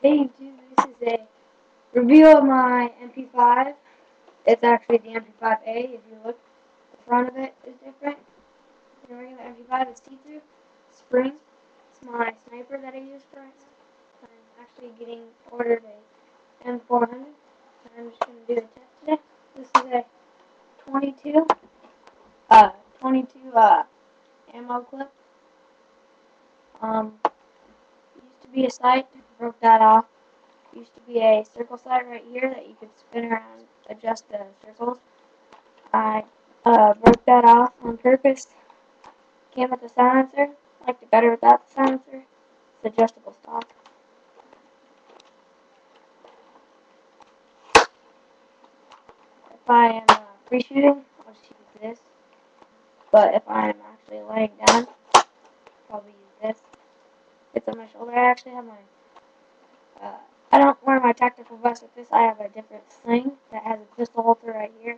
Hey YouTube, this is a review of my MP5. It's actually the MP5A. If you look, the front of it is different. The regular MP5 is see-through. Spring. It's my sniper that I use for right now. I'm actually getting ordered a M400. And I'm just going to do the test today. This is a 22 ammo clip. Used to be a sight, broke that off. Used to be a circle sight right here that you could spin around, adjust the circles. I broke that off on purpose. Came with the silencer. Liked it better without the silencer. It's adjustable stock. If I am free shooting, I'll just use this. But if I am actually laying down, I'll probably use this. It's on my shoulder. I actually have my I don't wear my tactical vest with this. I have a different sling that has a pistol holder right here,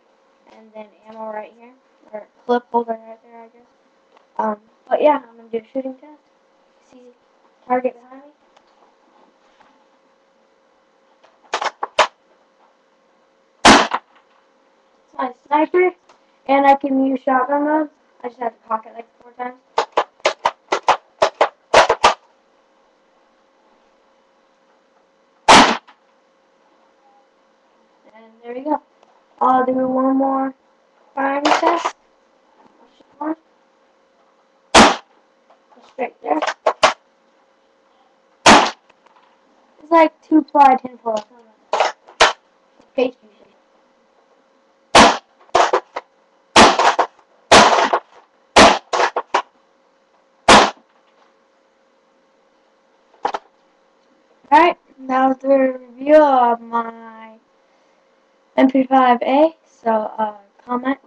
and then ammo right here, or clip holder right there, I guess. But yeah, I'm gonna do a shooting test. See target behind me. It's my sniper, and I can use shotgun mode. I just have to cock it like 4 times. And there we go. I'll do one more firing test. I'll shoot one. Go straight there. It's like 2-ply tinfoil. Pastry shape. Alright, that was the review of my MP5A. So, comment,